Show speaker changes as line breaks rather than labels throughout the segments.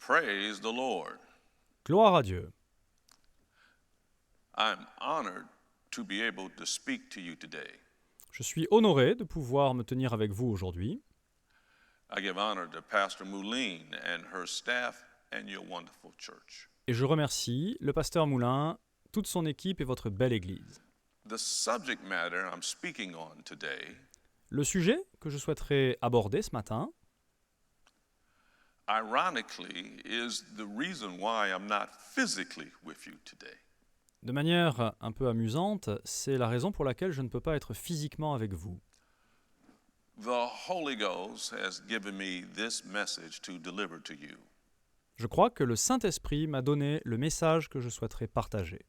Praise the Lord.
Gloire à Dieu.
I'm honored to be able to speak to you today.
Je suis honoré de pouvoir me tenir avec vous aujourd'hui.
I give honor to Pastor Moulin and her staff and your wonderful church.
Et je remercie le pasteur Moulin, toute son équipe et votre belle église.
The subject matter I'm speaking on today,
Le sujet que je souhaiterais aborder ce matin,
ironically, is the reason why I'm not physically with you today.
de manière un peu amusante, c'est la raison pour laquelle je ne peux pas être physiquement avec vous.
The Holy Ghost has given me this message to deliver to you.
Je crois que le Saint-Esprit m'a donné le message que je souhaiterais partager.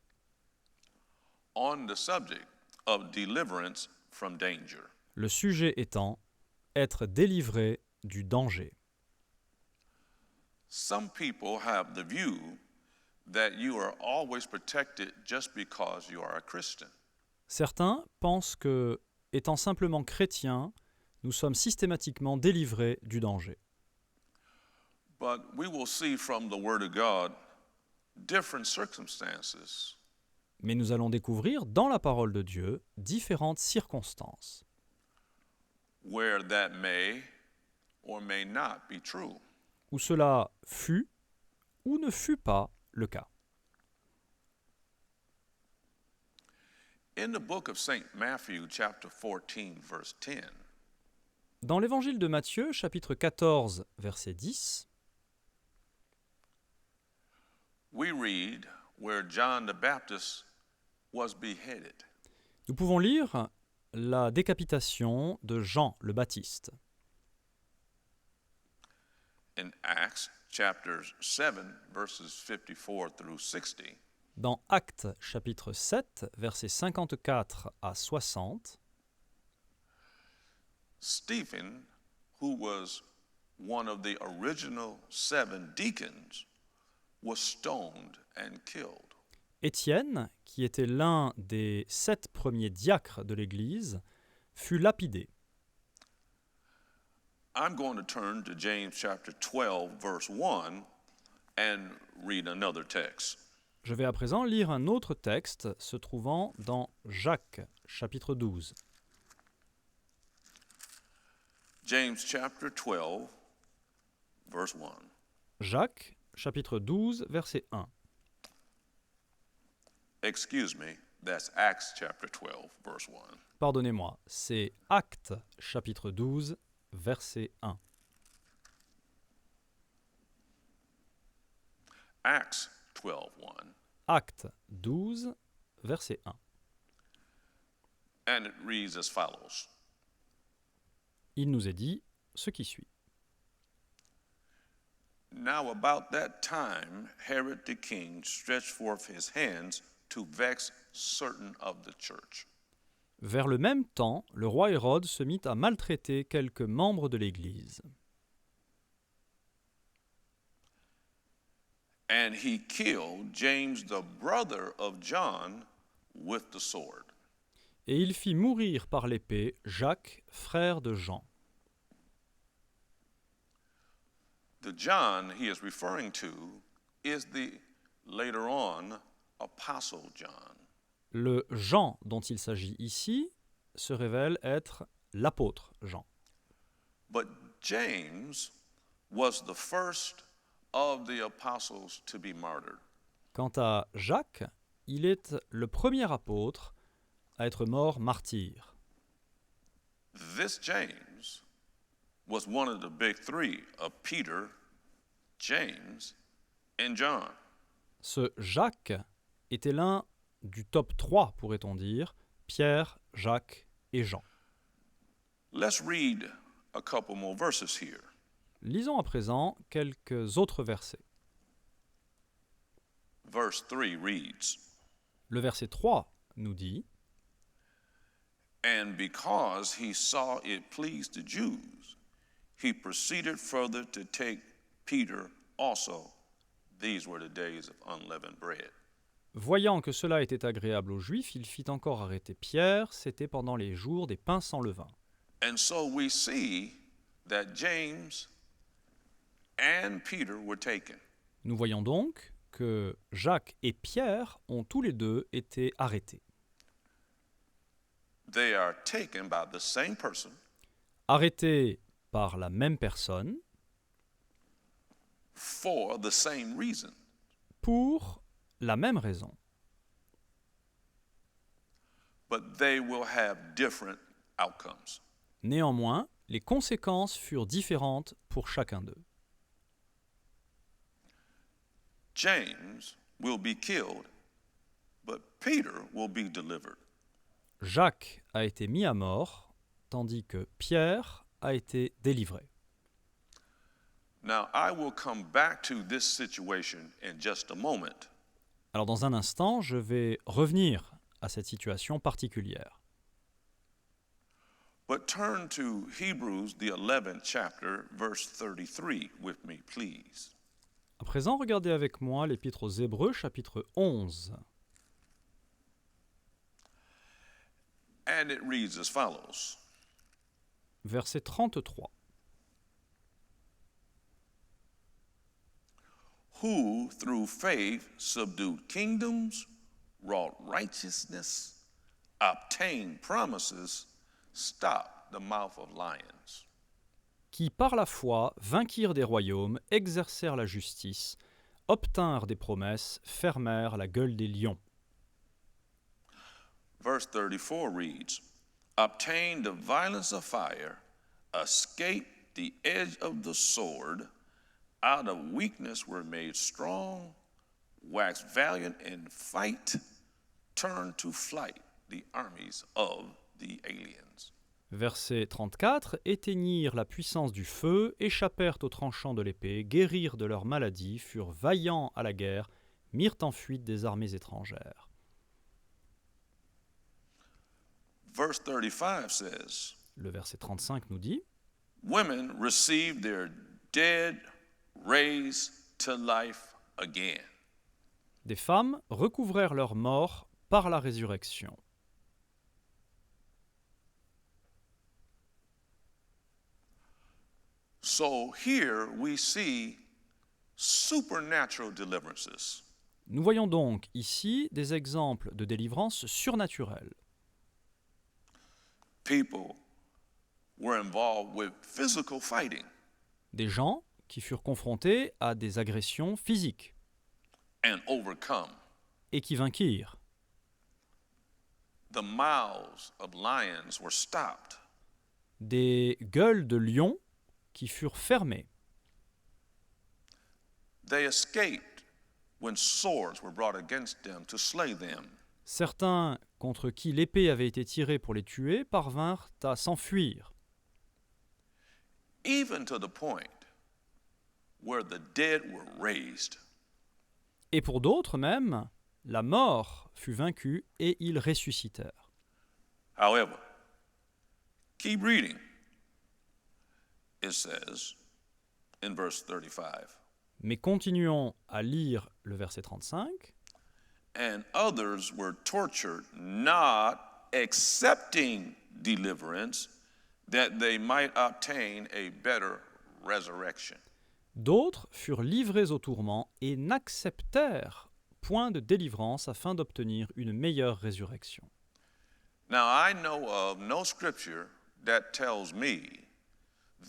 On the subject of deliverance from danger.
Le sujet étant être délivré du danger.
Some people have the view that you are always protected just because you are a Christian.
Certains pensent que, étant simplement chrétiens, nous sommes systématiquement délivrés du danger.
But we will see from the Word of God different circumstances
Mais nous allons découvrir dans la parole de Dieu différentes circonstances
where that may or may not be true.
où cela fut ou ne fut pas le cas.
In the book of St. Matthew, chapter 14, verse 10,
Dans l'évangile de Matthieu, chapitre 14, verset 10,
we read where John the Baptist was beheaded.
nous pouvons lire la décapitation de Jean le Baptiste.
In Acts chapter 7, verses 54 through 60,
Dans Actes, chapitre 7, versets 54 à 60,
Stephen, who was one of the original 7 deacons, was stoned and killed.
Étienne, qui était l'un des 7 premiers diacres de l'Église, fut lapidé.
I'm going to turn to James chapter 12, verse 1, and read another text.
Je vais à présent lire un autre texte se trouvant dans Jacques, chapitre 12.
James chapter 12, verse 1.
Jacques, chapitre 12, verset 1.
Excuse me, that's Acts chapter 12, verse 1.
Pardonnez-moi, c'est Actes, chapitre 12, verset 1.
Acts 12, 1.
Actes 12, verset 1.
And it reads as follows.
Il nous est dit ce qui suit.
Now about that time, Herod the king stretched forth his hands to vex certain of the church.
Vers le même temps, le roi Hérode se mit à maltraiter quelques membres de l'Église.
And he killed James, the brother of John, with the sword.
Et il fit mourir par l'épée Jacques, frère de Jean.
The John he is referring to is the later on Apostle John.
Le Jean dont il s'agit ici se révèle être l'apôtre Jean.
But James was the first of the apostles to be martyred.
Quant à Jacques, il est le premier apôtre à être mort martyr.
This James was one of the big 3 of Peter, James, and John.
Ce Jacques était l'un du top 3, pourrait-on dire, Pierre, Jacques et Jean.
Let's read a couple more verses here.
Lisons à présent quelques autres versets.
Verse 3 reads,
Le verset 3 nous dit
And because he saw it pleased the Jews, he proceeded further to take Peter also. These were the days of unleavened bread.
Voyant que cela était agréable aux Juifs, il fit encore arrêter Pierre, c'était pendant les jours des pains sans levain.
And so we see that James and Peter were taken.
Nous voyons donc que Jacques et Pierre ont tous les deux été arrêtés.
They are taken by the same person
Arrêtés par la même personne
for the same reason.
pour la même raison.
But they will have different outcomes.
Néanmoins, les conséquences furent différentes pour chacun d'eux.
James will be killed, but Peter will be delivered.
Jacques a été mis à mort, tandis que Pierre a été délivré.
Now, I will come back to this situation in just a moment,
Alors dans un instant, je vais revenir à cette situation particulière.
but turn to Hebrews, the 11th chapter, verse 33 with me, please.
À présent, regardez avec moi l'Épître aux Hébreux, chapitre 11.
And it reads as follows.
Verset 33.
Who, through faith, subdued kingdoms, wrought righteousness, obtained promises, stopped the mouth of lions.
Qui par la foi vainquirent des royaumes, exercèrent la justice, obtinrent des promesses, fermèrent la gueule des lions.
Verse 34 reads, obtained the violence of fire, escaped the edge of the sword, out of weakness were made strong, waxed valiant in fight, turned to flight the armies of the aliens.
Verset 34. Éteignirent la puissance du feu, échappèrent aux tranchants de l'épée, guérirent de leur maladie, furent vaillants à la guerre, mirent en fuite des armées étrangères.
Verse 35 says,
Le verset 35 nous dit
women received their dead raised to life again.
des femmes recouvrèrent leur mort par la résurrection.
So here we see supernatural deliverances.
Nous voyons donc ici des exemples de délivrance surnaturelle.
People were involved with physical fighting
Des gens qui furent confrontés à des agressions physiques
and overcome.
et qui vainquirent.
The mouths of lions were stopped.
Des gueules de lions qui furent fermées.
They escaped when swords were brought against them to slay them.
Certains contre qui l'épée avait été tirée pour les tuer parvinrent à s'enfuir,
Even to the point where the dead were raised.
et pour d'autres même, la mort fut vaincue et ils ressuscitèrent.
However, keep reading. It says in verse 35,
Mais continuons à lire le verset 35.
and others were tortured, not accepting deliverance, that they might obtain a better resurrection.
D'autres furent livrés au tourment et n'acceptèrent point de délivrance afin d'obtenir une meilleure résurrection.
Now, I know of no scripture that tells me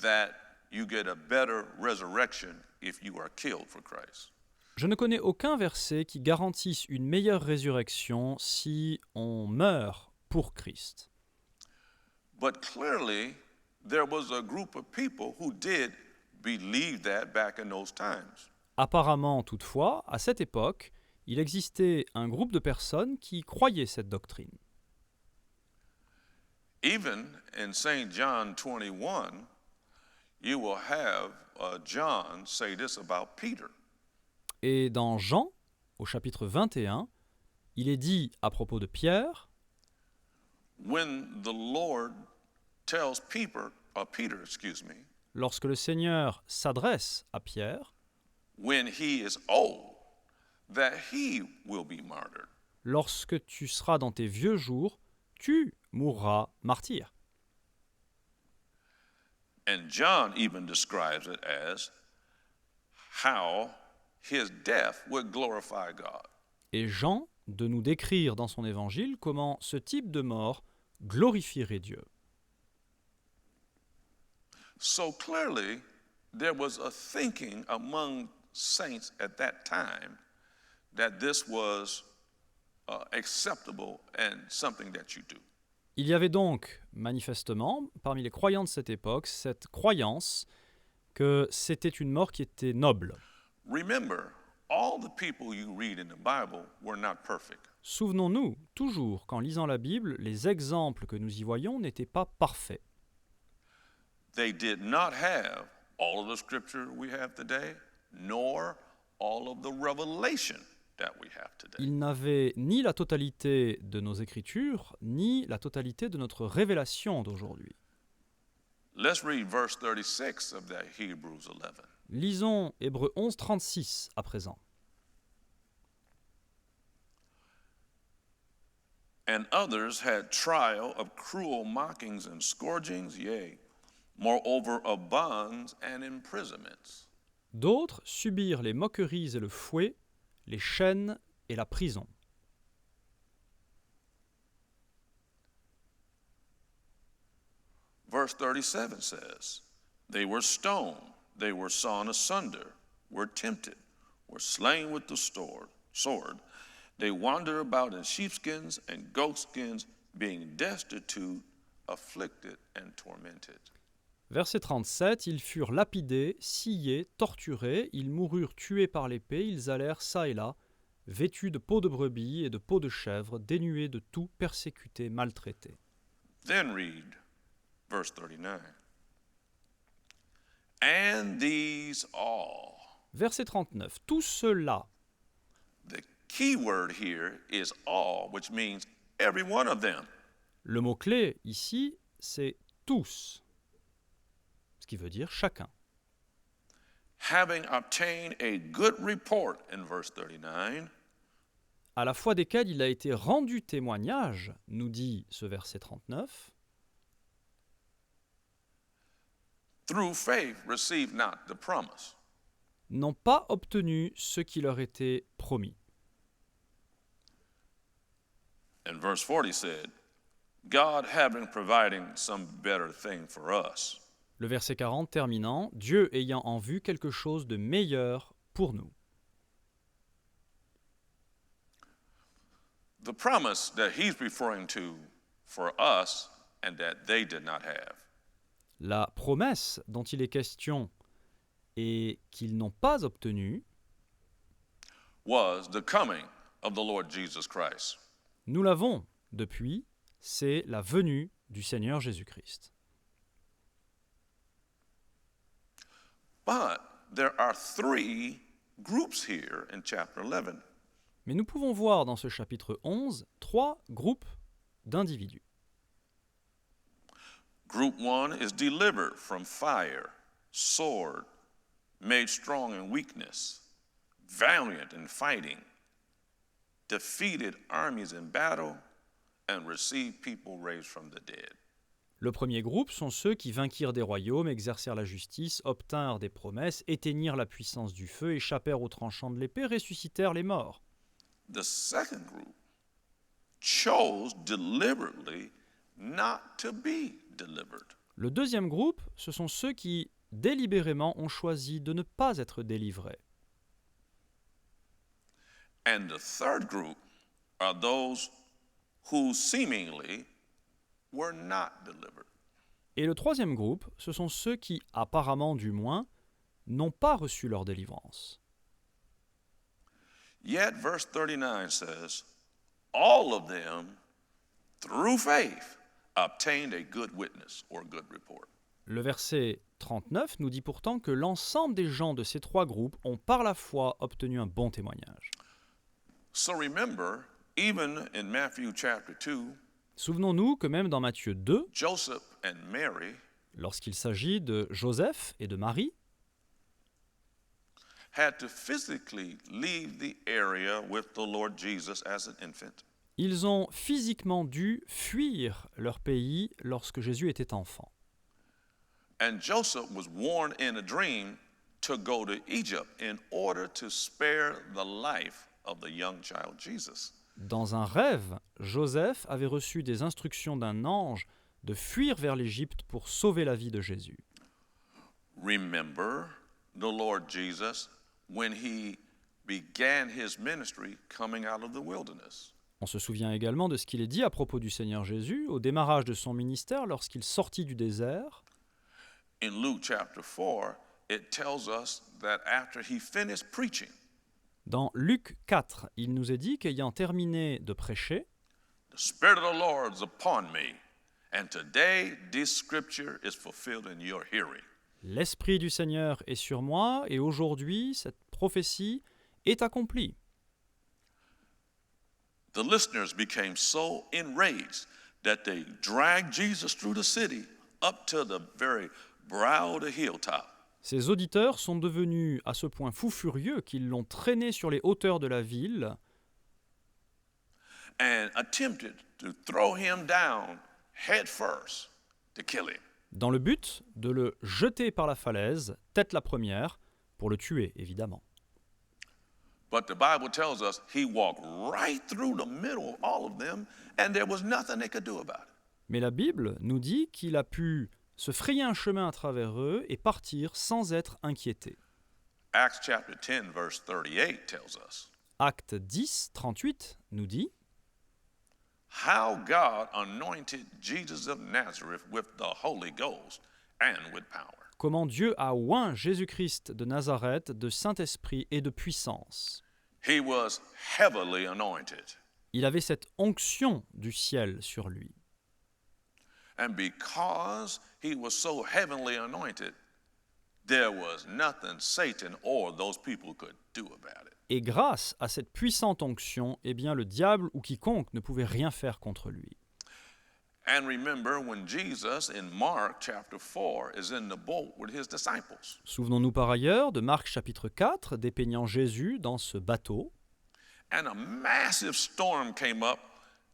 that you get a better resurrection if you are killed for Christ.
Je ne connais aucun verset qui garantisse une meilleure résurrection si on meurt pour Christ.
But clearly, there was a group of people who did believe that back in those times.
Apparemment, toutefois, à cette époque, il existait un groupe de personnes qui croyaient cette doctrine.
Even in St. John 21, you will have John say this about Peter.
Et dans Jean, au chapitre 21, il est dit à propos de Pierre,
When the Lord tells Peter,
lorsque le Seigneur s'adresse à Pierre,
when he is old, that he will be martyred.
lorsque tu seras dans tes vieux jours, tu mourras martyr.
And John even describes it as how his death would glorify God.
Et Jean de nous décrire dans son évangile comment ce type de mort glorifierait Dieu.
So clearly, there was a thinking among saints at that time that this was acceptable and something that you do.
Il y avait donc, manifestement, parmi les croyants de cette époque, cette croyance que c'était une mort qui était noble.
Remember, all the people you read in the Bible were not perfect.
Souvenons-nous, toujours, qu'en lisant la Bible, les exemples que nous y voyons n'étaient pas parfaits.
They did not have all of the scripture we have today, nor all of the revelation that we have today.
Ils n'avaient ni la totalité de nos écritures, ni la totalité de notre révélation d'aujourd'hui.
Let's read verse 36 of that Hebrews 11.
Lisons Hébreux 11, 36 à présent.
And others had trial of cruel mockings and scourgings, yea, moreover of bonds and imprisonments.
D'autres subirent les moqueries et le fouet, les chaînes et la prison.
Verse 37 says, they were stoned, they were sawn asunder, were tempted, were slain with the sword. They wandered about in sheepskins and goatskins, being destitute, afflicted, and tormented.
Verset 37, ils furent lapidés, sciés, torturés, ils moururent tués par l'épée, ils allèrent çà et là, vêtus de peau de brebis et de peau de chèvre, dénués de tout, persécutés, maltraités.
Then read verse 39. And these all.
Verset 39, tout cela.
The key word here is all, which means every one of them.
Le mot-clé ici, c'est tous, ce qui veut dire chacun.
Having obtained a good report in verse 39,
À la foi desquels il a été rendu témoignage, nous dit ce verset 39,
through faith receive not the promise.
n'ont pas obtenu ce qui leur était promis.
And verse 40 said, God having providing some better thing for us.
Le verset 40 terminant, Dieu ayant en vue quelque chose de meilleur pour nous.
The promise that he's referring to for us and that they did not have
La promesse dont il est question et qu'ils n'ont pas obtenue,
was the coming of the Lord Jesus Christ.
nous l'avons depuis, c'est la venue du Seigneur Jésus-Christ.
But there are three groups here in chapter 11.
Mais nous pouvons voir dans ce chapitre 11 trois groupes d'individus.
Group 1 is delivered from fire, sword, made strong in weakness, valiant in fighting, defeated armies in battle, and received people raised from the dead.
Le premier groupe sont ceux qui vainquirent des royaumes, exercèrent la justice, obtinrent des promesses, éteignirent la puissance du feu, échappèrent aux tranchants de l'épée, ressuscitèrent les morts.
The second group chose deliberately not to be delivered.
Le deuxième groupe, ce sont ceux qui délibérément ont choisi de ne pas être délivrés.
And the third group are those who seemingly were not delivered.
Et le troisième groupe, ce sont ceux qui, apparemment du moins, n'ont pas reçu leur délivrance.
Yet verse 39 says, all of them, through faith, obtained a good witness or good report.
Le verset 39 nous dit pourtant que l'ensemble des gens de ces trois groupes ont par la foi obtenu un bon témoignage.
So remember, even in Matthew chapter 2,
Souvenons-nous que même dans Matthieu 2,
Joseph and Mary
lorsqu'il s'agit de Joseph et de Marie,
had to physically leave the area with the Lord Jesus as an infant.
ils ont physiquement dû fuir leur pays lorsque Jésus était enfant.
And Joseph was warned in a dream to go to Egypt in order to spare the life of the young child Jesus.
Dans un rêve, Joseph avait reçu des instructions d'un ange de fuir vers l'Égypte pour sauver la vie de Jésus.
Remember the Lord Jesus when he began his ministry coming out of the wilderness.
On se souvient également de ce qu'il est dit à propos du Seigneur Jésus au démarrage de son ministère lorsqu'il sortit du désert.
In Luke chapter 4, it tells us that after he finished preaching,
Dans Luc 4, il nous est dit qu'ayant terminé de prêcher,
the Spirit of the Lord is upon me, and today this scripture is fulfilled in your hearing.
l'Esprit du Seigneur est sur moi et aujourd'hui cette prophétie est accomplie.
The listeners became so enraged that they dragged Jesus through the city up to the very brow of the hilltop.
Ces auditeurs sont devenus à ce point fous furieux qu'ils l'ont traîné sur les hauteurs de la ville
And attempted to throw him down head first to kill him.
dans le but de le jeter par la falaise, tête la première, pour le tuer évidemment.
But the Bible tells us he walked right through the middle of all of them, and there was nothing they could do about it.
Mais la Bible nous dit qu'il a pu se frayer un chemin à travers eux et partir sans être inquiété.
Acts chapter 10, verse 38 tells us
Acte 10, 38 nous dit
how God anointed Jesus of Nazareth with the Holy Ghost and with power.
comment Dieu a oint Jésus-Christ de Nazareth de Saint-Esprit et de puissance.
He was heavily anointed.
Il avait cette onction du ciel sur lui.
And because he was so heavenly anointed, there was nothing Satan or those people could do about it.
Et grâce à cette puissante onction, eh bien le diable ou quiconque ne pouvait rien faire contre lui.
And remember when Jesus in Mark chapter 4 is in the boat with his disciples.
Souvenons-nous par ailleurs de Marc chapitre 4, dépeignant Jésus dans ce bateau.
And a massive storm came up,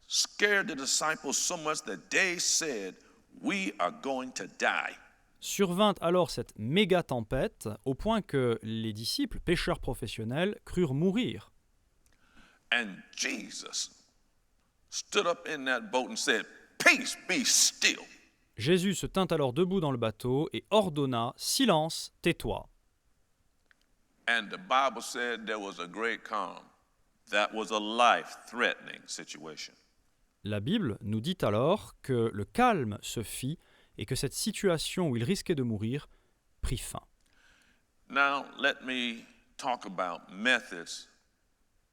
scared the disciples so much that they said, "We are going to die."
Survint alors cette méga tempête au point que les disciples, pêcheurs professionnels, crurent mourir.
And Jesus stood up in that boat and said, "Peace, be still."
Jésus se tint alors debout dans le bateau et ordonna « Silence, tais-toi ».
And the Bible said there was a great calm. That was a life-threatening situation.
La Bible nous dit alors que le calme se fit et que cette situation où il risquait de mourir prit fin.
Now, let me talk about methods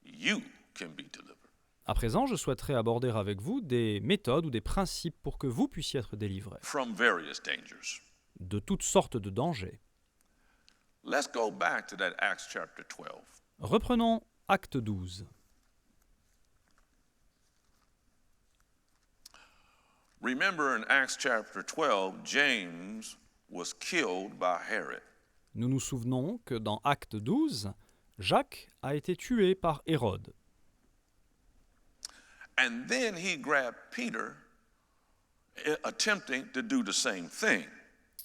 you can be delivered.
À présent, je souhaiterais aborder avec vous des méthodes ou des principes pour que vous puissiez être délivrés
From various dangers.
de toutes sortes de dangers.
Let's go back to that Acts chapter 12.
Reprenons Acte 12.
Remember in Acts chapter 12, James was killed by Herod.
Nous nous souvenons que dans Acte 12, Jacques a été tué par Hérode.
And then he grabbed Peter, attempting to do the same thing.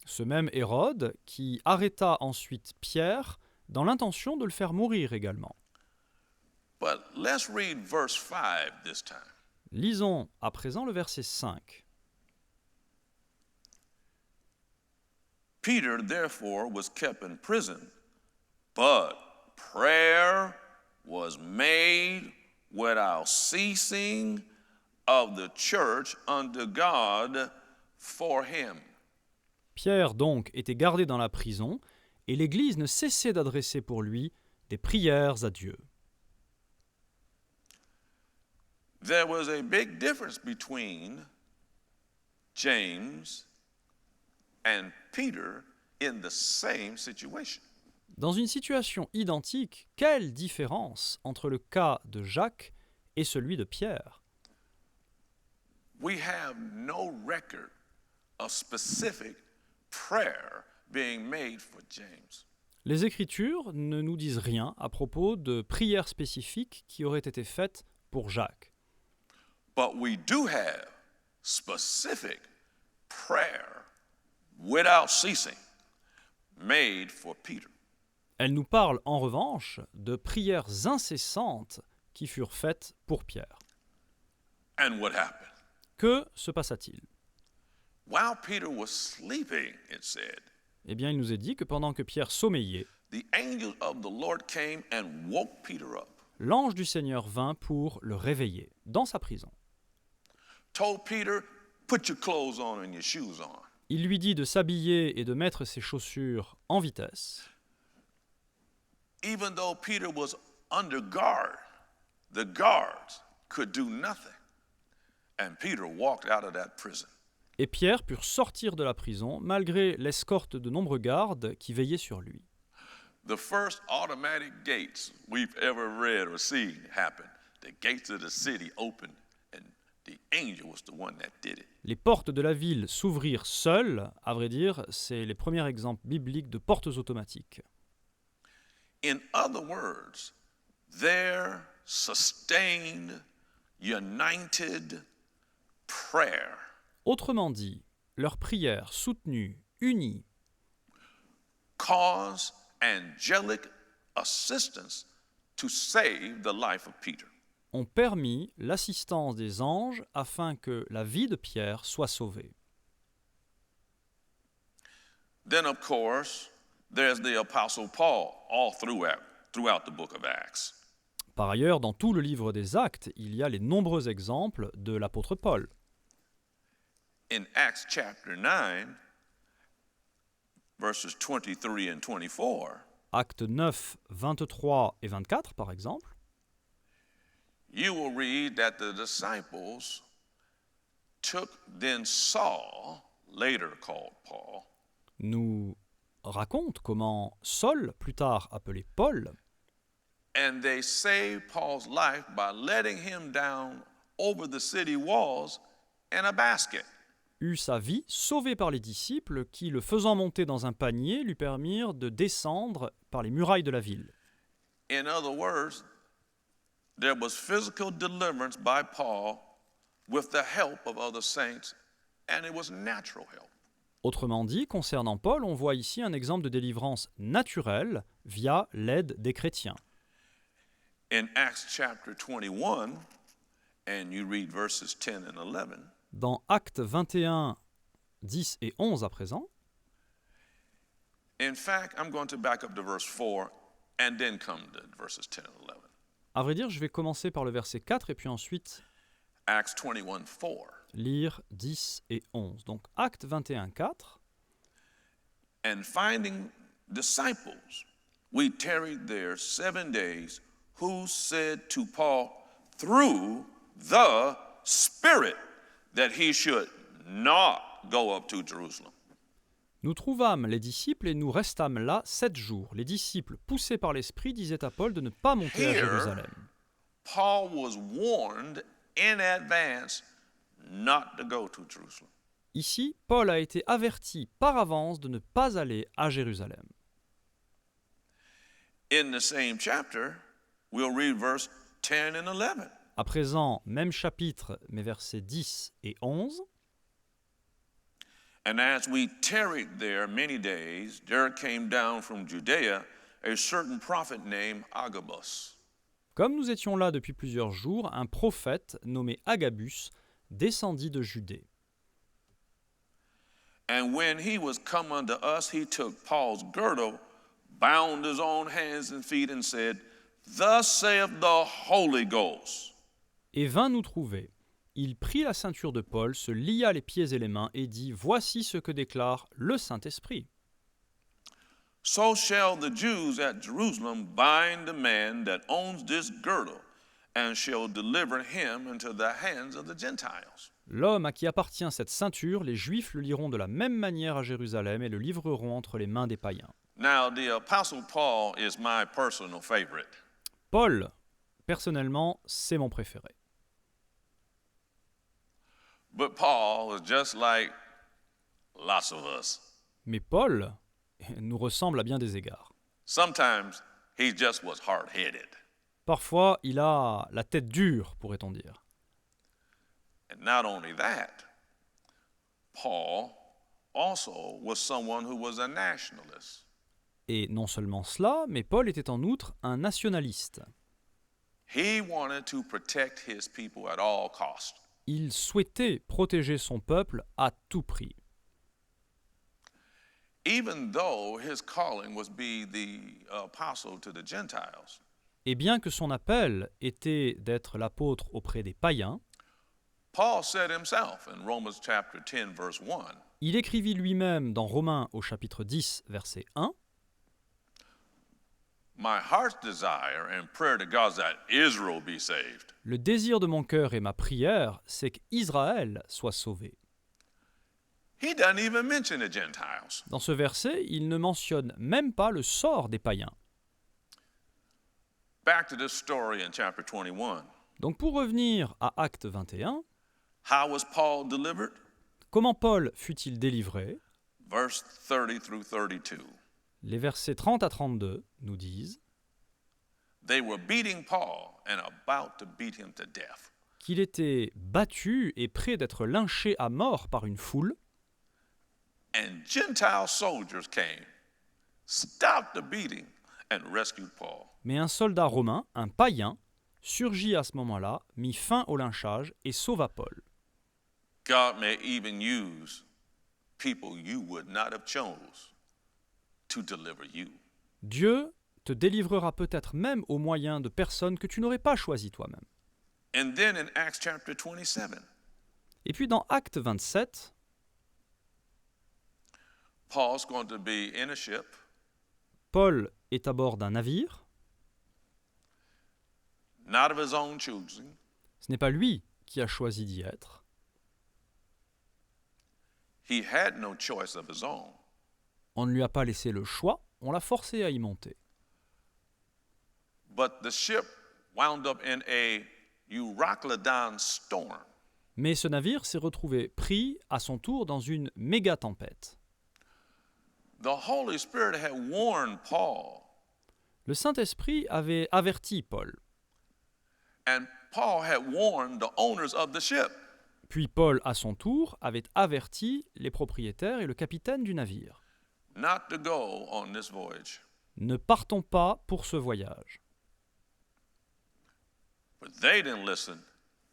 Ce même Hérode qui arrêta ensuite Pierre dans l'intention de le faire mourir également.
But let's read verse 5 this time.
Lisons à présent le verset 5.
Peter, therefore, was kept in prison, but prayer was made without ceasing of the church unto God for him.
Pierre donc était gardé dans la prison, et l'Église ne cessait d'adresser pour lui des prières à Dieu.
There was a big difference between James and Peter in the same situation.
Dans une situation identique, quelle différence entre le cas de Jacques et celui de Pierre?
We have no record of specific prayer being made for James.
Les Écritures ne nous disent rien à propos de prières spécifiques qui auraient été faites pour Jacques.
But we do have specific prayer without ceasing made for Peter.
Elle nous parle en revanche de prières incessantes qui furent faites pour Pierre.
And what happened?
Que se passa-t-il?
While Peter was sleeping, it said,
Eh bien, il nous est dit que pendant que Pierre sommeillait,
the angel of the Lord came and woke Peter up,
l'ange du Seigneur vint pour le réveiller dans sa prison.
told Peter, put your clothes on and your shoes on.
Il lui dit de s'habiller et de mettre ses chaussures en vitesse.
Even though Peter was under guard, the guards could do nothing. And Peter walked out of that prison.
Et Pierre put sortir de la prison malgré l'escorte de nombreux gardes qui veillaient sur lui.
The first automatic gates we've ever read or seen happened. The gates of the city opened, and the angel was the one that did it.
Les portes de la ville s'ouvrirent seules, à vrai dire, c'est les premiers exemples bibliques de portes automatiques.
In other words, their sustained, united prayer
Autrement dit, leur prière soutenue, unie,
caused angelic assistance to save the life of Peter.
ont permis l'assistance des anges afin que la vie de Pierre soit sauvée.
Then, of course, there's the Apostle Paul all throughout the book of Acts.
Par ailleurs, dans tout le livre des Actes, il y a les nombreux exemples de l'apôtre Paul.
In Acts chapter 9, verses 23 and 24,
Actes 9, 23 et 24, par exemple,
you will read that the disciples took then Saul, later called Paul,
nous raconte comment Saul, plus tard appelé Paul,
and they saved Paul's life by letting him down over the city walls in a basket.
eut sa vie sauvée par les disciples qui, le faisant monter dans un panier, lui permirent de descendre par les murailles de la ville.
In other words, there was physical deliverance by Paul with the help of other saints, and it was natural help.
Autrement dit, concernant Paul, on voit ici un exemple de délivrance naturelle via l'aide des chrétiens.
In Acts chapter 21, and you read verses 10 and 11,
Dans Actes 21, 10 et 11 à présent,
in fact, I'm going to back up to verse 4 and then come to verses 10 and 11.
à vrai dire, je vais commencer par le verset 4 et puis ensuite
Acts 21, 4.
lire 10 et 11. Donc Actes 21, 4.
And finding disciples, we tarried there 7 days, who said to Paul through the Spirit that he should not go up to Jerusalem.
Nous trouvâmes les disciples et nous restâmes là 7 jours. Les disciples, poussés par l'Esprit, disaient à Paul de ne pas monter à
Here,
Jérusalem.
Paul was warned in advance not to go to Jerusalem.
Ici, Paul a été averti par avance de ne pas aller à Jérusalem.
In the same chapter, we'll read verse 10 and 11.
À présent, même chapitre, mais versets 10 et 11.
And as we tarried there many days, there came down from Judea a certain prophet named Agabus.
Comme nous étions là depuis plusieurs jours, un prophète nommé Agabus descendit de Judée.
And when he was come unto us, he took Paul's girdle, bound his own hands and feet, and said, Thus saith the Holy Ghost.
Et vint nous trouver. Il prit la ceinture de Paul, se lia les pieds et les mains et dit « Voici ce que déclare le Saint-Esprit.
So shall the Jews at Jerusalem bind the man that owns this girdle, and shall deliver him into the hands of the Gentiles.
L'homme à qui appartient cette ceinture, les Juifs le liront de la même manière à Jérusalem et le livreront entre les mains des païens. »
Now, the Apostle Paul is my personal favorite.
Paul, personnellement, c'est mon préféré.
But Paul is just like lots of us.
Mais Paul nous ressemble à bien des égards.
Sometimes he just was hard-headed.
Parfois, il a la tête dure, pourrait-on dire.
And not only that, Paul also was someone who was a nationalist.
Et non seulement cela, mais Paul était en outre un nationaliste.
He wanted to protect his people at all costs.
Il souhaitait protéger son peuple à tout prix.
Even though his calling was be the apostle to the Gentiles,
Et bien que son appel était d'être l'apôtre auprès des païens,
Paul said himself in Romans chapter 10, verse 1,
il écrivit lui-même dans Romains au chapitre 10, verset 1,
My heart's desire and prayer to God is that Israel be saved.
« Le désir de mon cœur et ma prière, c'est qu'Israël soit sauvé. »
He doesn't even mention the Gentiles.
Dans ce verset, il ne mentionne même pas le sort des païens.
Back to this story in chapter 21.
Donc pour revenir à Acte 21,
How was Paul delivered?
comment Paul fut-il délivré?
Verse 30 through 32.
Les versets 30 à 32 nous disent
They were beating Paul and about to beat him to death.
qu'il était battu et prêt d'être lynché à mort par une foule,
And Gentile soldiers came, stopped the beating, and rescued Paul.
mais un soldat romain, un païen, surgit à ce moment-là, mit fin au lynchage et sauva Paul.
God may even use people you would not have chose to deliver you.
Dieu te délivrera peut-être même au moyen de personnes que tu n'aurais pas choisies toi-même.
And then in Acts chapter 27,
Et puis dans Acte 27,
Paul's going to be in a ship,
Paul est à bord d'un navire.
not of his own choosing.
Ce n'est pas lui qui a choisi d'y être.
He had no choice of his own.
On ne lui a pas laissé le choix, on l'a forcé à y monter.
But the ship wound up in a Euroclydon storm.
Mais ce navire s'est retrouvé pris à son tour dans une méga tempête.
The Holy Spirit had warned Paul,
Le Saint-Esprit avait averti Paul.
and Paul had warned the owners of the ship.
Puis Paul, à son tour, avait averti les propriétaires et le capitaine du navire.
Not to go on this voyage.
Ne partons pas pour ce voyage.
But they didn't listen,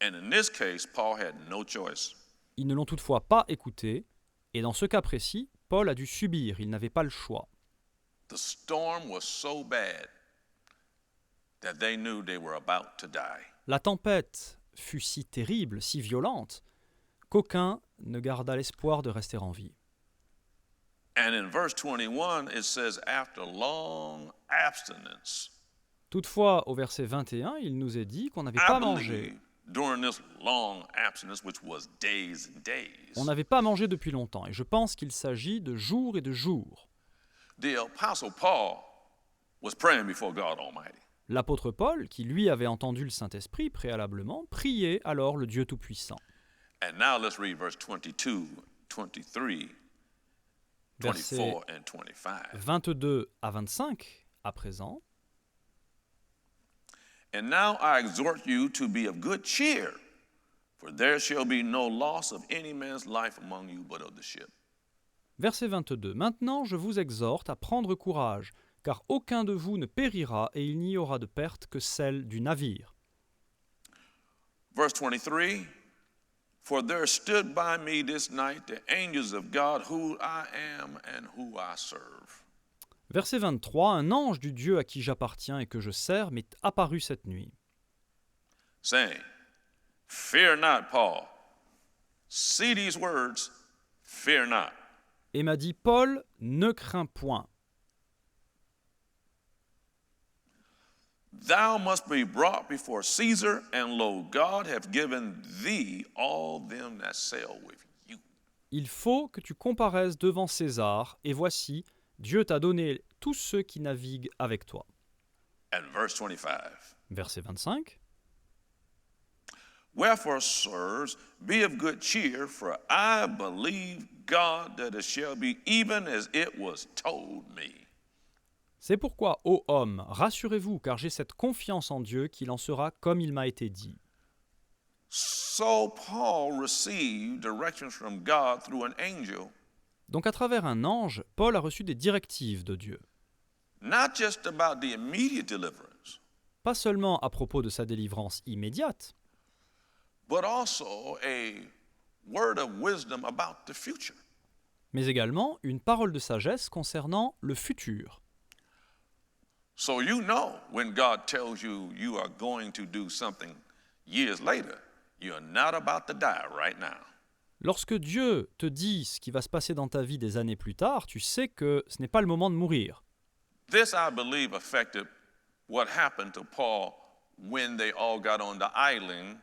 and in this case, Paul had no choice.
Ils ne l'ont toutefois pas écouté, et dans ce cas précis, Paul a dû subir, il n'avait pas le choix.
The storm was so bad that they knew they were about to die.
La tempête fut si terrible, si violente, qu'aucun ne garda l'espoir de rester en vie.
And in verse 21, it says, after long abstinence,
Toutefois, au verset 21, il nous est dit qu'on n'avait pas mangé.
During this long abstinence, which was days and days,
On n'avait pas mangé depuis longtemps, et je pense qu'il s'agit de jours et de jours.
the Apostle Paul was praying before God Almighty.
L'apôtre Paul, qui lui avait entendu le Saint-Esprit préalablement, priait alors le Dieu Tout-Puissant.
And now let's read verse 22, 23,
Versets
24, and 25.
22 à 25, à présent.
And now I exhort you to be of good cheer, for there shall be no loss of any man's life among you but of the ship.
Verset 22. Maintenant, je vous exhorte à prendre courage, car aucun de vous ne périra et il n'y aura de perte que celle du navire.
Verse 23, for there stood by me this night the angels of God, who I am and who I serve.
Verset 23. Un ange du Dieu à qui j'appartiens et que je sers m'est apparu cette nuit,
Saying, fear not, Paul. See these words, fear not.
et m'a dit, Paul, ne crains point.
Thou must be brought before Caesar, and lo, God hath given thee all them that sail with you.
Il faut que tu comparaisses devant César, et voici, Dieu t'a donné tous ceux qui naviguent avec toi.
And verse 25.
Verset 25.
Wherefore, sirs, be of good cheer, for I believe God that it shall be even as it was told me.
C'est pourquoi, ô homme, rassurez-vous, car j'ai cette confiance en Dieu qu'il en sera comme il m'a été dit.
So Paul received directions from God through an angel,
Donc à travers un ange, Paul a reçu des directives de Dieu.
not just about the immediate deliverance,
Pas seulement à propos de sa délivrance immédiate,
but also a word of wisdom about the future.
mais également une parole de sagesse concernant le futur.
So you know when God tells you you are going to do something years later, you're not about to die right now.
Lorsque Dieu te dit ce qui va se passer dans ta vie des années plus tard, tu sais que ce n'est pas le moment de mourir.
This, I believe, affected what happened to Paul when they all got on the island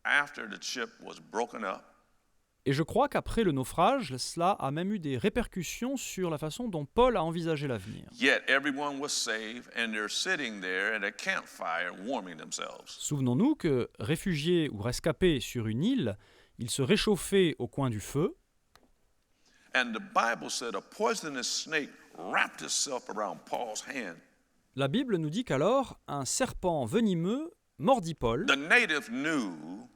after the ship was broken up.
Et je crois qu'après le naufrage, cela a même eu des répercussions sur la façon dont Paul a envisagé l'avenir.
Yet everyone was saved, and they're sitting there at a campfire warming themselves.
Souvenons-nous que, réfugiés ou rescapés sur une île, ils se réchauffaient au coin du feu,
And the Bible said a poisonous snake wrapped itself around Paul's hand.
la Bible nous dit qu'alors un serpent venimeux mordit Paul.
The natives knew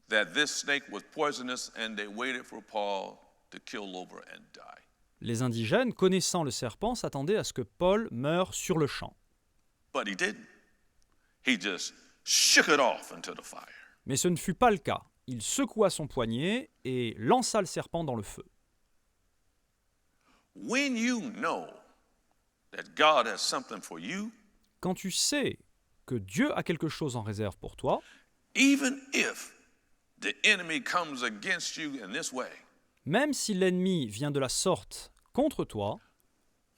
that this snake was poisonous, and they waited for Paul to kill over and die.
Les indigènes, connaissant le serpent, s'attendaient à ce que Paul meure sur le champ.
But he didn't. He just shook it off into the fire.
Mais ce ne fut pas le cas. Il secoua son poignet et lança le serpent dans le feu.
When you know that God has something for you,
Quand tu sais que Dieu a quelque chose en réserve pour toi,
even if the enemy comes against you in this way,
même si l'ennemi vient de la sorte contre toi,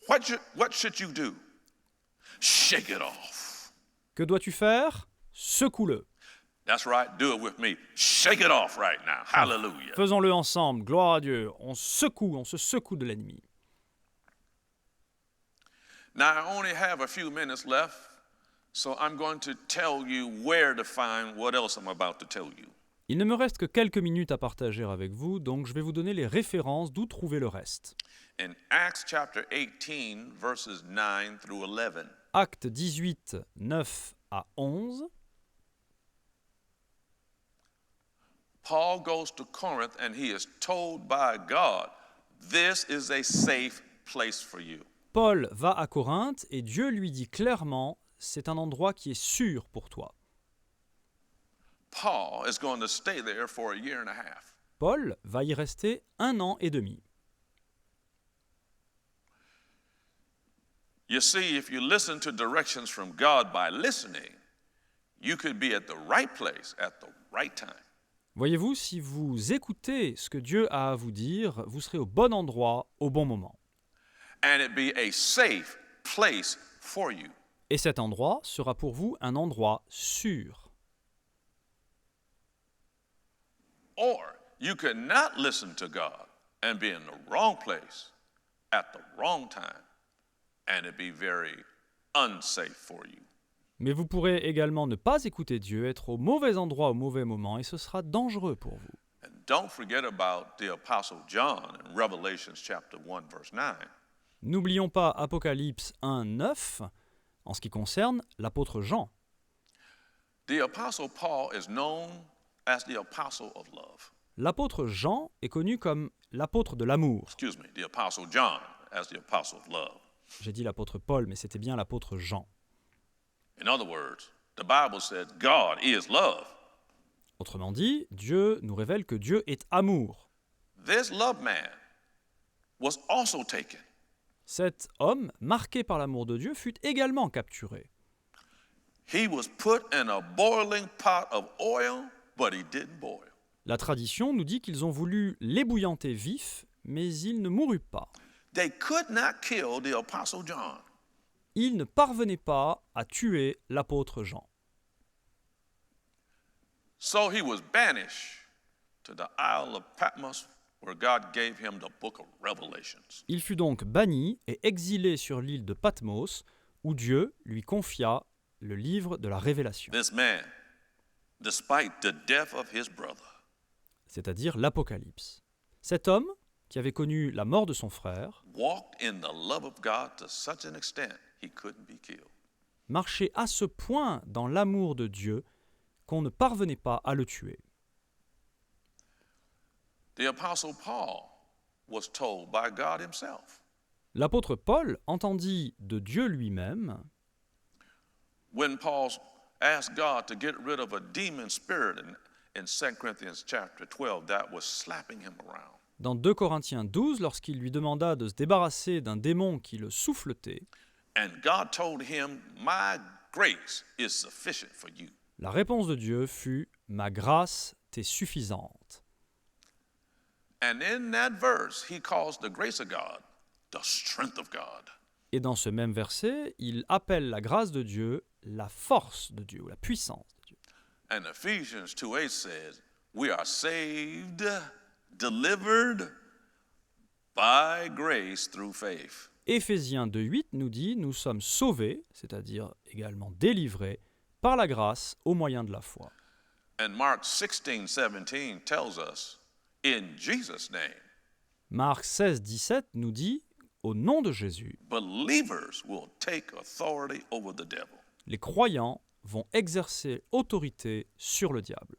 what should you do? Shake it off.
que dois-tu faire? Secoue-le.
That's right. Do it with me. Shake it off right now. Hallelujah.
Faisons-le ensemble, gloire à Dieu. On se secoue de l'ennemi.
Now, I only have a few minutes left, so I'm going to tell you where to find what else I'm about to tell you.
Il ne me reste que quelques minutes à partager avec vous, donc je vais vous donner les références d'où trouver le reste.
In Acts chapter 18, verses 9 through 11,
Actes 18, 9 à 11.
Paul goes to Corinth and he is told by God, this is a safe place for you.
Paul va à Corinthe et Dieu lui dit clairement, c'est un endroit qui est sûr pour toi.
Paul is going to stay there for a year and a half.
Paul va y rester 1 an et demi.
You see, if you listen to directions from God by listening, you could be at the right place at the right time.
Voyez-vous, si vous écoutez ce que Dieu a à vous dire, vous serez au bon endroit, au bon moment.
And it be a safe place for you.
Et cet endroit sera pour vous un endroit sûr.
Or you could not listen to God and be in the wrong place at the wrong time, and it be very unsafe for you.
Mais vous pourrez également ne pas écouter Dieu, être au mauvais endroit au mauvais moment, et ce sera dangereux pour vous.
And don't forget about the Apostle John in Revelation chapter 1, verse 9.
N'oublions pas Apocalypse 1, 9, en ce qui concerne l'apôtre Jean.
The Apostle Paul is known as the Apostle of Love.
L'apôtre Jean est connu comme l'apôtre de l'amour.
Excuse me, the Apostle John as the Apostle of Love.
J'ai dit l'apôtre Paul, mais c'était bien l'apôtre Jean.
In other words, the Bible said God is love.
Autrement dit, Dieu nous révèle que Dieu est amour.
This love man was also taken.
Cet homme, marqué par l'amour de Dieu, fut également capturé.
He was put in a boiling pot of oil, but he didn't boil.
La tradition nous dit qu'ils ont voulu l'ébouillanter vif, mais il ne mourut pas.
They could not kill the Apostle John.
Il ne parvenait pas à tuer l'apôtre Jean.
So he was banished to the Isle of Patmos, where God gave him the book of Revelations.
Il fut donc banni et exilé sur l'île de Patmos, où Dieu lui confia le livre de la Révélation,
This man, despite the death of his brother,
c'est-à-dire l'Apocalypse. Cet homme, qui avait connu la mort de son frère,
walked in the love of God to such an extent he couldn't be killed.
marchait à ce point dans l'amour de Dieu qu'on ne parvenait pas à le tuer.
The Apostle Paul was told by God himself,
L'apôtre Paul entendit de Dieu lui-même,
when Paul asked God to get rid of a demon spirit in 2 Corinthians chapter 12 that was slapping him around.
dans 2 Corinthiens 12, lorsqu'il lui demanda de se débarrasser d'un démon qui le souffletait.
And God told him, "My grace is sufficient for you."
La réponse de Dieu fut « Ma grâce t'est suffisante ».
And in that verse, he calls the grace of God the strength of God.
Et dans ce même verset, il appelle la grâce de Dieu la force de Dieu, ou la puissance de Dieu.
And Ephesians 2:8 says, "We are saved, delivered by grace through faith."
Éphésiens 2.8 nous dit « Nous sommes sauvés, c'est-à-dire également délivrés, par la grâce au moyen de la foi. »
And Mark 16:17 tells us, "In Jesus' name,
Marc 16.17 nous dit « Au nom de Jésus,
believers will take authority over the devil."
les croyants vont exercer autorité sur le diable.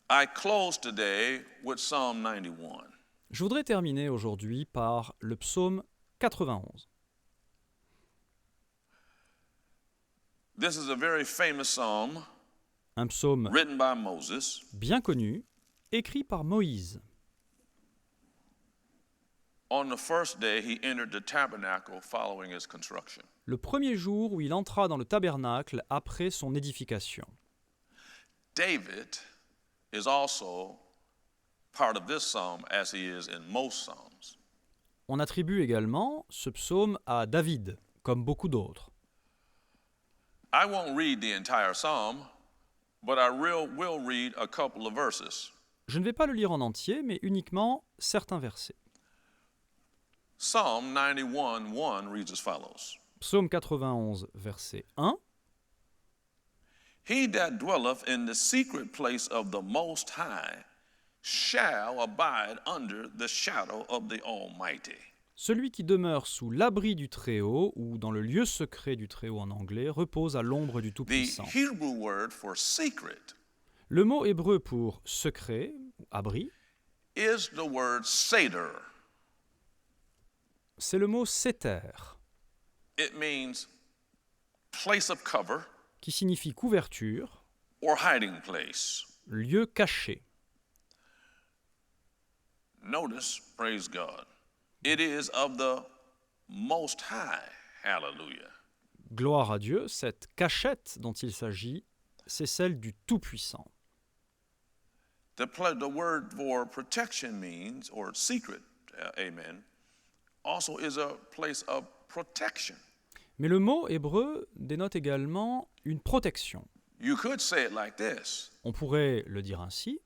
I close today with Psalm 91.
Je voudrais terminer aujourd'hui par le psaume 91.
This is a very famous psalm
Un psaume
written by Moses.
bien connu, écrit par Moïse.
On the first day, he entered the tabernacle following its construction.
Le premier jour où il entra dans le tabernacle après son édification.
David is also part of this psalm as he is in most psalms.
On attribue également ce psaume à David, comme beaucoup d'autres.
I won't read the entire psalm, but I will read a couple of verses.
Je ne vais pas le lire en entier, mais uniquement certains versets.
Psalm 91:1 reads as follows.
Psaume 91, verset 1.
He that dwelleth in the secret place of the Most High shall abide under the shadow of the Almighty.
Celui qui demeure sous l'abri du Très-Haut, ou dans le lieu secret du Très-Haut en anglais, repose à l'ombre du
The
Tout-Puissant.
Hebrew word for secret
Le mot hébreu pour secret, ou abri,
is the word seder.
c'est le mot seter,
It means place of cover
qui signifie couverture,
or hiding place.
lieu caché.
Notice, praise God, it is of the Most High. Hallelujah.
Gloire à Dieu, cette cachette dont il s'agit, c'est celle du Tout-Puissant.
The word for protection means, or secret, amen, also is a place of protection.
Mais le mot hébreu dénote également une protection.
You could say it like this:
On pourrait le dire ainsi,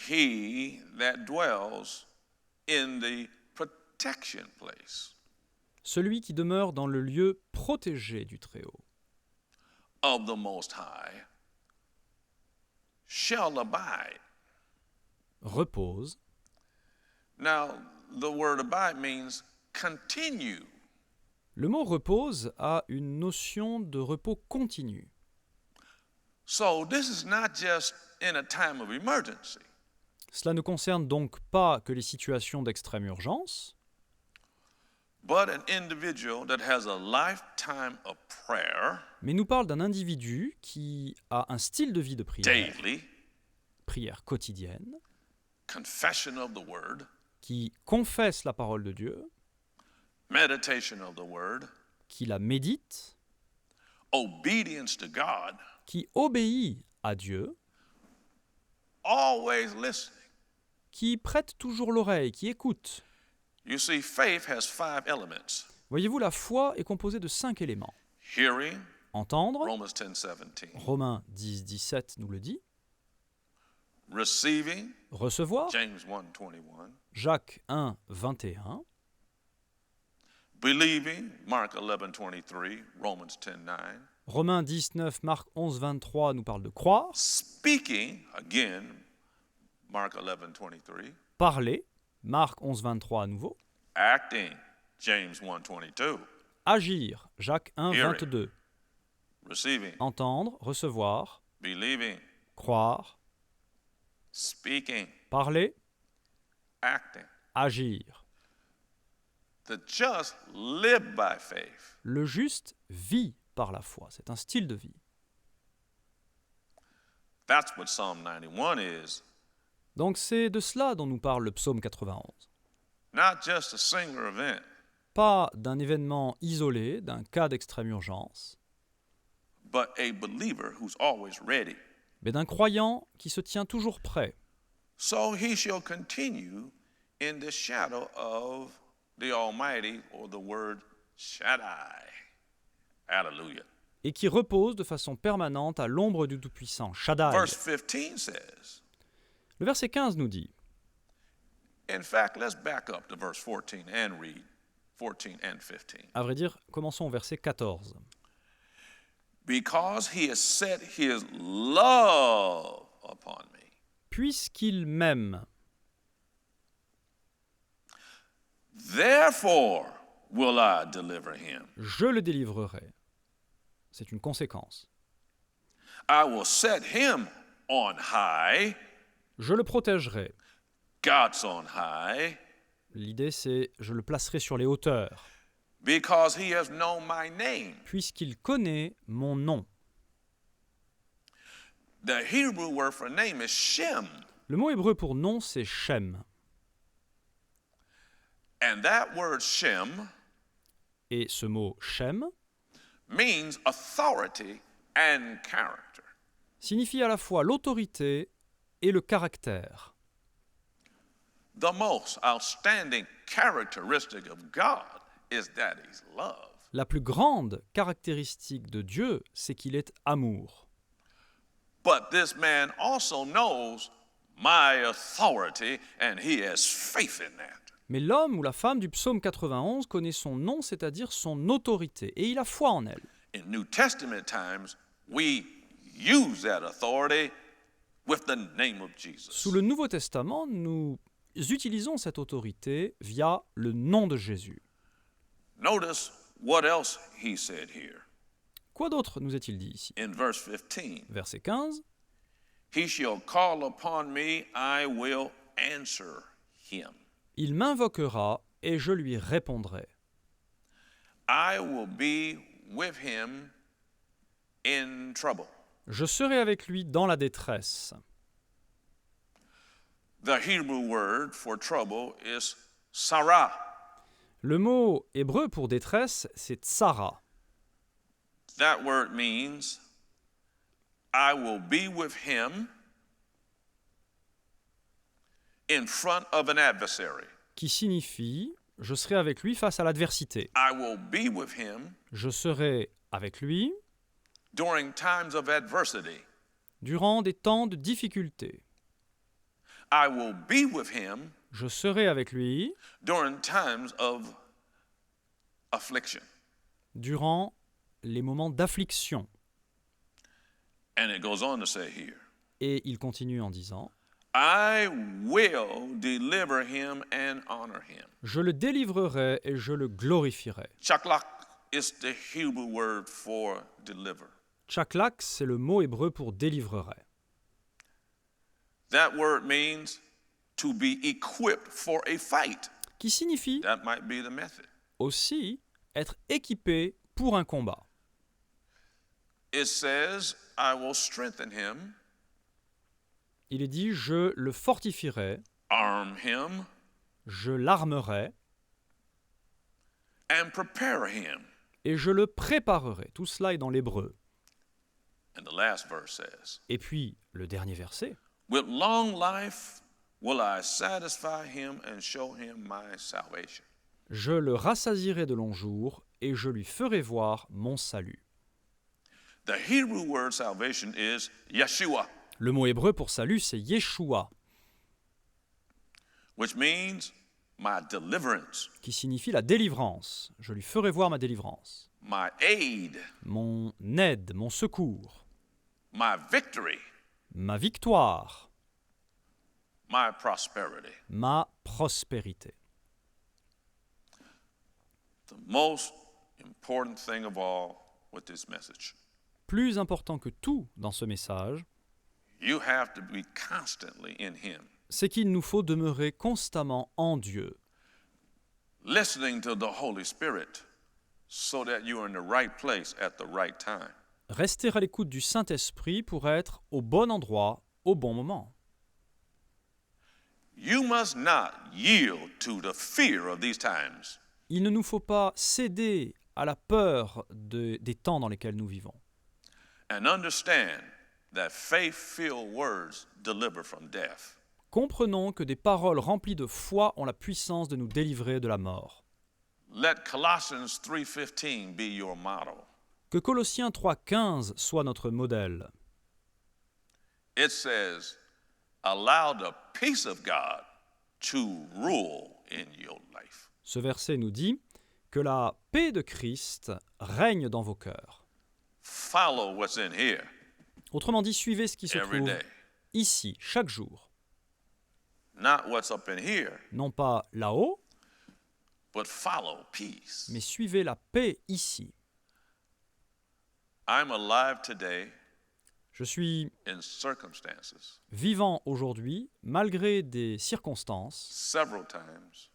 He that dwells in the protection place
celui qui demeure dans le lieu protégé du Très-Haut,
of the Most High shall abide.
repose.
Now, the word abide means continue.
Le mot repose a une notion de repos continu.
So this is not just in a time of emergency,
Cela ne concerne donc pas que les situations d'extrême urgence,
but an individual that has a lifetime of prayer
mais nous parle d'un individu qui a un style de vie de prière,
daily,
prière quotidienne,
confession of the word,
qui confesse la parole de Dieu,
meditation of the word,
qui la médite,
obedience to God,
qui obéit à Dieu,
always listening.
qui prête toujours l'oreille, qui écoute.
You see, faith has 5 elements:
Voyez-vous, la foi est composée de 5 éléments.
hearing,
Entendre,
Romans 10:17,
Romains 10, 17 nous le dit.
receiving,
Recevoir,
James 1:21,
Jacques 1, 21.
believing, Mark 11:23, Romans 10:9,
Romains 19, Marc 11, 23 nous parle de croire.
speaking, again, Mark 11:23,
Parler, Marc 11, 23 à nouveau.
acting, James 1:22,
Agir, Jacques 1,
Hearing.
22.
receiving,
Entendre, recevoir,
believing,
croire,
speaking,
parler,
acting.
agir.
The just live by faith.
Le juste vit par la foi. C'est un style de vie.
That's what Psalm 91 is.
Donc c'est de cela dont nous parle le psaume 91.
Not just a singular event,
Pas d'un événement isolé, d'un cas d'extrême urgence,
but a believer who's always ready.
mais d'un croyant qui se tient toujours prêt.
So he shall continue in the shadow of the Almighty, or the word Shaddai. Hallelujah.
Et qui repose de façon permanente à l'ombre du Tout-Puissant, Shaddai.
Verse 15 says,
Le verset 15 nous dit,
in fact, let's back up to verse 14 and read 14 and 15.
à vrai dire, commençons au verset 14.
Because he has set his love upon me.
Puisqu'il m'aime,
Therefore will I deliver him.
je le délivrerai. C'est une conséquence.
I will set him on high,
Je le protégerai.
God's on high,
L'idée c'est, je le placerai sur les hauteurs,
because he has known my name.
puisqu'il connaît mon nom.
The Hebrew word for name is Shem,
Le mot hébreu pour nom, c'est Shem.
and that word Shem
Et ce mot Shem
means authority and character.
signifie à la fois l'autorité et le caractère.
The most outstanding characteristic of God is that he's love.
La plus grande caractéristique de Dieu, c'est qu'il est amour.
But this man also knows my authority, and he has faith in that.
Mais l'homme ou la femme du psaume 91 connaît son nom, c'est-à-dire son autorité, et il a foi en elle.
In New Testament times, we use that authority with the name of Jesus.
Sous le Nouveau Testament, nous utilisons cette autorité via le nom de Jésus.
Notice what else he said here.
Quoi d'autre nous est-il dit ici?
In verse 15,
Verset 15.
he shall call upon me, I will answer him.
Il m'invoquera et je lui répondrai.
I will be with him in trouble.
Je serai avec lui dans la détresse.
The Hebrew word for trouble is sarah.
Le mot hébreu pour détresse, c'est tsara.
That word means I will be with him in front of an adversary.
Qui signifie « je serai avec lui face à l'adversité
I will be with him ».
Je serai avec lui
during times of adversity.
durant des temps de difficulté.
I will be with him
Je serai avec lui
during times of affliction.
durant les moments d'affliction.
And it goes on to say here,
Et il continue en disant
I will deliver him and honor him.
« Je le délivrerai et je le glorifierai
Chaklak is the Hebrew word for deliver. ».
Chaklak, c'est le mot hébreu pour délivrerai.
That word means to be equipped for a fight.
Qui signifie
That might be the method.
aussi être équipé pour un combat.
It says, I will strengthen him,
Il est dit « je le fortifierai,
arm him,
je l'armerai
and prepare him.
et je le préparerai ». Tout cela est dans l'hébreu.
And the last verse says,
Et puis, le dernier verset.
with long life will I satisfy him and show him my salvation.
Je le rassasierai de longs jours et je lui ferai voir mon salut.
The Hebrew word salvation is Yeshua,
Le mot hébreu pour salut, c'est Yeshua,
which means my deliverance,
qui signifie la délivrance. Je lui ferai voir ma délivrance.
my aid,
Mon aide, mon secours,
my victory,
ma victoire,
my prosperity.
ma prospérité.
The most important thing of all with this message,
Plus important que tout dans ce message,
you have to be constantly in him.
c'est qu'il nous faut demeurer constamment en Dieu,
listening to the Holy Spirit so that you're in the right place at the right time.
rester à l'écoute du Saint-Esprit pour être au bon endroit, au bon moment.
You must not yield to the fear of these times.
Il ne nous faut pas céder à la peur des temps dans lesquels nous vivons.
And understand that faith-filled words deliver from death.
Comprenons que des paroles remplies de foi ont la puissance de nous délivrer de la mort.
Let Colossians 3:15 be your model.
Que Colossiens 3,15 soit notre modèle.
It says, allow the peace of God to rule in your life.
Ce verset nous dit que la paix de Christ règne dans vos cœurs.
Follow what's in here
Autrement dit, suivez ce qui se
every
trouve
day.
ici, chaque jour.
Not what's up in here,
Non pas là-haut,
but follow peace.
mais suivez la paix ici.
I'm alive today
Je suis
in circumstances
vivant aujourd'hui, malgré des circonstances,
several times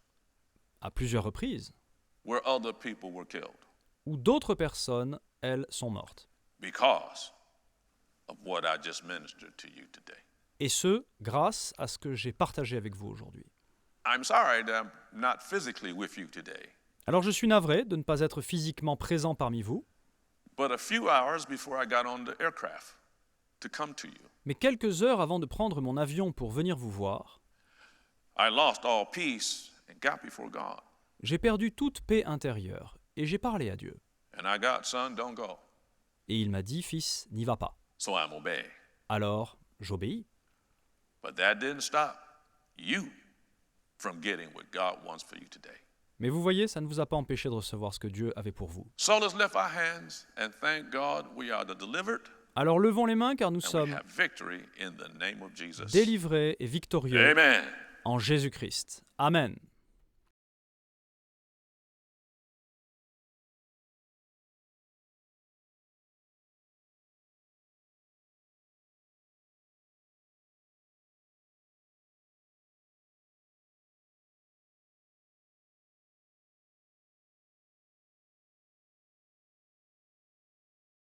à plusieurs reprises,
where other people were killed
où d'autres personnes, elles, sont mortes.
because of what I just ministered to you today.
Et ce, grâce à ce que j'ai partagé avec vous aujourd'hui.
I'm sorry that I'm not physically with you today,
Alors je suis navré de ne pas être physiquement présent parmi vous,
but a few hours before I got on the aircraft to come to you,
mais quelques heures avant de prendre mon avion pour venir vous voir,
I lost all peace and got before God.
j'ai perdu toute paix intérieure et j'ai parlé à Dieu.
And I got, son, don't go.
Et il m'a dit, fils, n'y va pas.
So I'm obeying.
Alors, j'obéis.
But that didn't stop you from getting what God wants for you today.
Mais vous voyez, ça ne vous a pas empêché de recevoir ce que Dieu avait pour vous.
So let's lift our hands and thank God we are the delivered
Alors levons les mains car nous
and we
sommes
have victory in the name of Jesus.
délivrés et victorieux
Amen.
en Jésus-Christ. Amen.